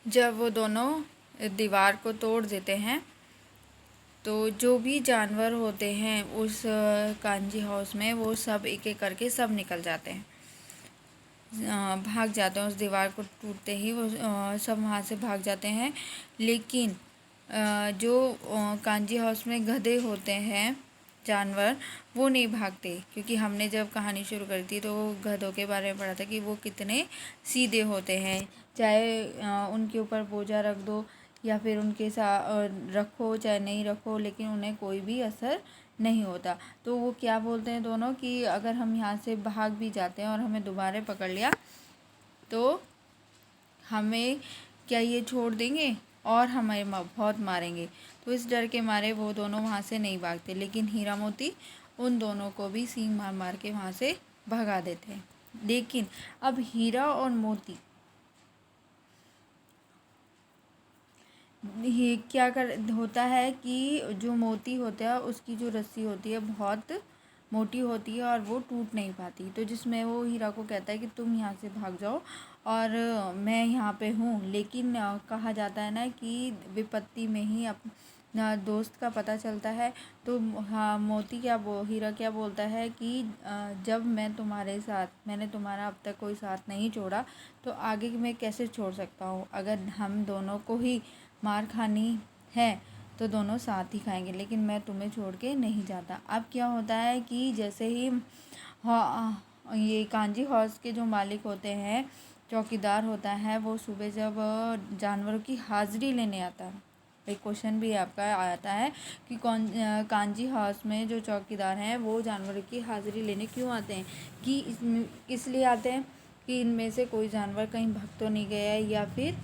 जब वो दोनों दीवार को तोड़ देते हैं तो जो भी जानवर होते हैं उस कांजी हाउस में वो सब एक एक करके सब निकल जाते हैं, भाग जाते हैं। उस दीवार को टूटते ही वो सब वहाँ से भाग जाते हैं। लेकिन जो कांजी हाउस में गधे होते हैं जानवर, वो नहीं भागते, क्योंकि हमने जब कहानी शुरू करी थी तो गधों के बारे में पढ़ा था कि वो कितने सीधे होते हैं। चाहे उनके ऊपर बोझा रख दो या फिर उनके साथ रखो चाहे नहीं रखो, लेकिन उन्हें कोई भी असर नहीं होता। तो वो क्या बोलते हैं दोनों कि अगर हम यहाँ से भाग भी जाते हैं और हमें दोबारा पकड़ लिया तो हमें क्या ये छोड़ देंगे और हमें बहुत मारेंगे। तो इस डर के मारे वो दोनों वहाँ से नहीं भागते, लेकिन हीरा मोती उन दोनों को भी सींग मार मार के वहाँ से भगा देते हैं। लेकिन अब हीरा और मोती ये क्या कर होता है कि जो मोती होता है उसकी जो रस्सी होती है बहुत मोटी होती है और वो टूट नहीं पाती। तो जिसमें वो हीरा को कहता है कि तुम यहाँ से भाग जाओ और मैं यहाँ पे हूँ। लेकिन कहा जाता है ना कि विपत्ति में ही अपना दोस्त का पता चलता है। तो हाँ, हीरा क्या बोलता है कि जब मैं तुम्हारे साथ मैंने तुम्हारा अब तक कोई साथ नहीं छोड़ा तो आगे मैं कैसे छोड़ सकता हूँ। अगर हम दोनों को ही मार खानी है तो दोनों साथ ही खाएंगे, लेकिन मैं तुम्हें छोड़ के नहीं जाता। अब क्या होता है कि जैसे ही ये कांजी हॉर्स के जो मालिक होते हैं, चौकीदार होता है, वो सुबह जब जानवरों की हाज़िरी लेने आता है, एक क्वेश्चन भी आपका आता है कि कांजी हाउस में जो चौकीदार हैं वो जानवरों की हाज़िरी लेने क्यों आते हैं, कि इसलिए आते हैं कि इनमें से कोई जानवर कहीं भाग तो नहीं गया है या फिर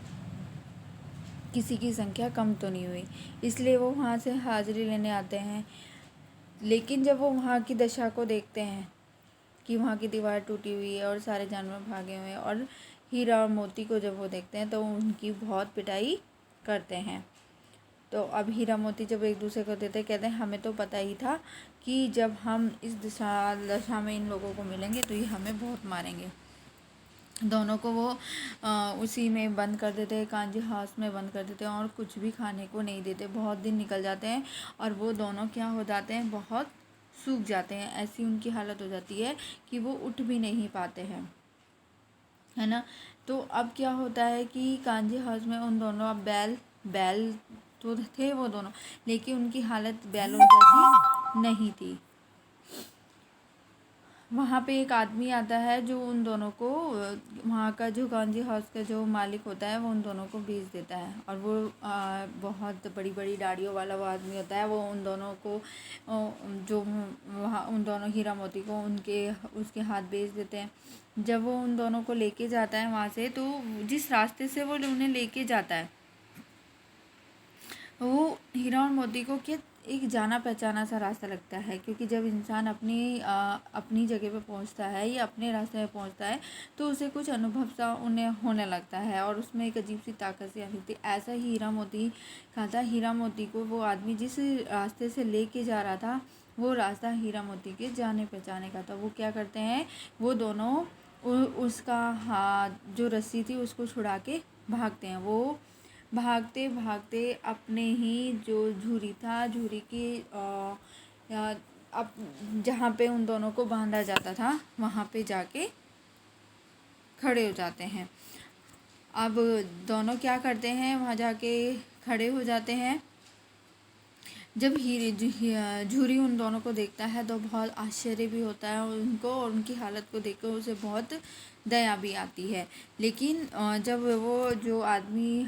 किसी की संख्या कम तो नहीं हुई, इसलिए वो वहाँ से हाज़िरी लेने आते हैं। लेकिन जब वो वहाँ की दशा को देखते हैं कि वहाँ की दीवार टूटी हुई है और सारे जानवर भागे हुए हैं, और हीरा और मोती को जब वो देखते हैं तो उनकी बहुत पिटाई करते हैं। तो अब हीरा मोती जब एक दूसरे को देते कहते हैं हमें तो पता ही था कि जब हम इस दशा में इन लोगों को मिलेंगे तो ये हमें बहुत मारेंगे। दोनों को वो उसी में बंद कर देते हैं, कांजी हाउस में बंद कर देते हैं और कुछ भी खाने को नहीं देते। बहुत दिन निकल जाते हैं और वो दोनों क्या हो जाते हैं, बहुत सूख जाते हैं। ऐसी उनकी हालत हो जाती है कि वो उठ भी नहीं पाते हैं, है ना। तो अब क्या होता है कि कांजी हाउस में उन दोनों, अब बैल तो थे वो दोनों, लेकिन उनकी हालत बैलों जैसी नहीं थी। वहाँ पे एक आदमी आता है जो उन दोनों को, वहाँ का जो कांजी हाउस का जो मालिक होता है वो उन दोनों को बेच देता है। और वो बहुत बड़ी बड़ी दाढ़ियों वाला वो आदमी होता है। वो उन दोनों को जो वहाँ उन दोनों हीरा मोती को उसके हाथ बेच देते हैं। जब वो उन दोनों को लेके जाता है वहाँ से, तो जिस रास्ते से वो उन्हें लेके जाता है वो हीरा और मोती को क्या एक जाना पहचाना सा रास्ता लगता है, क्योंकि जब इंसान अपनी जगह पे पहुंचता है या अपने रास्ते में पहुंचता है तो उसे कुछ अनुभव सा उन्हें होने लगता है और उसमें एक अजीब सी ताकत सी आती थी। ऐसा ही हीरा मोती का था। हीरा मोती को वो आदमी जिस रास्ते से लेके जा रहा था वो रास्ता हीरा मोती के जाने पहचाने का था। वो क्या करते हैं, वो दोनों उसका हाथ जो रस्सी थी उसको छुड़ा के भागते हैं। वो भागते भागते अपने ही जो झूरी था, झूरी की अब जहाँ पे उन दोनों को बांधा जाता था वहाँ पे जाके खड़े हो जाते हैं। अब दोनों क्या करते हैं, वहाँ जाके खड़े हो जाते हैं। जब झूरी उन दोनों को देखता है तो बहुत आश्चर्य भी होता है उनको, और उनकी हालत को देखकर उसे बहुत दया भी आती है। लेकिन जब वो जो आदमी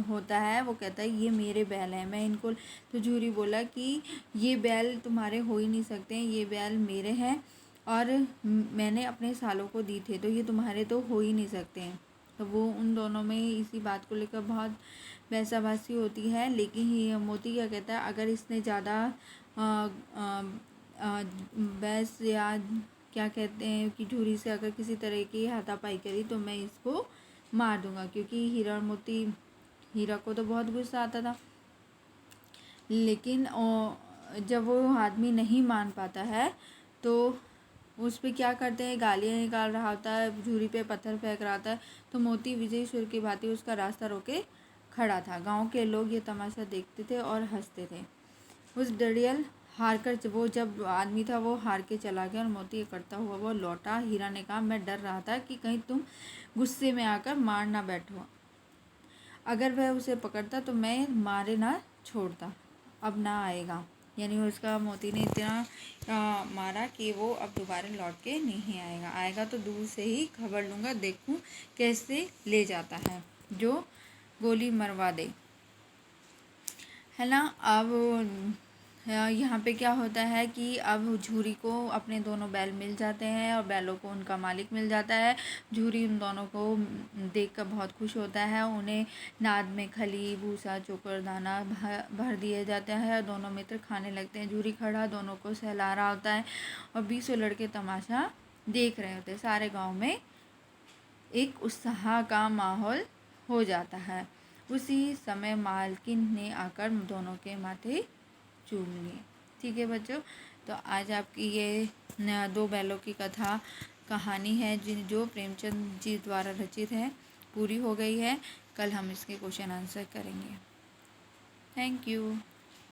होता है वो कहता है ये मेरे बैल हैं, मैं इनको, तो झूरी बोला कि ये बैल तुम्हारे हो ही नहीं सकते, ये बैल मेरे हैं और मैंने अपने सालों को दी थे, तो ये तुम्हारे तो हो ही नहीं सकते हैं। तो वो उन दोनों में इसी बात को लेकर बहुत बहसाबाजी होती है। लेकिन ये मोती क्या कहता है, अगर इसने ज़्यादा बहस या क्या कहते हैं कि झूरी से अगर किसी तरह की हाथापाई करी तो मैं इसको मार दूंगा, क्योंकि हीरा को तो बहुत गुस्सा आता था। लेकिन जब वो आदमी नहीं मान पाता है तो उस पे क्या करते हैं, गालियाँ निकाल रहा होता है, झूरी पे पत्थर फेंक रहा होता है। तो मोती विजयी सुर की भांति उसका रास्ता रोके खड़ा था। गांव के लोग ये तमाशा देखते थे और हंसते थे। उस डरियल हार कर वो जब आदमी था वो हार के चला गया और मोती इकट्ठा हुआ वो लौटा। हीरा ने कहा, मैं डर रहा था कि कहीं तुम गुस्से में आकर मार ना बैठो। अगर वह उसे पकड़ता तो मैं मारे ना छोड़ता। अब ना आएगा। यानी उसका मोती ने इतना मारा कि वो अब दोबारा लौट के नहीं आएगा। आएगा तो दूर से ही खबर लूँगा, देखूँ कैसे ले जाता है, जो गोली मरवा दे, है ना। अब यहाँ पे क्या होता है कि अब झूरी को अपने दोनों बैल मिल जाते हैं और बैलों को उनका मालिक मिल जाता है। झूरी उन दोनों को देखकर बहुत खुश होता है। उन्हें नाद में खली, भूसा, चोकर, दाना भर दिए जाते हैं और दोनों मित्र खाने लगते हैं। झूरी खड़ा दोनों को सहला रहा होता है और 20 लड़के तमाशा देख रहे होते हैं। सारे गाँव में एक उत्साह का माहौल हो जाता है। उसी समय मालकिन ने आकर दोनों के माथे चूम लिए। ठीक है बच्चों, तो आज आपकी ये 2 बैलों की कहानी है जो प्रेमचंद जी द्वारा रचित है, पूरी हो गई है। कल हम इसके क्वेश्चन आंसर करेंगे। Thank you.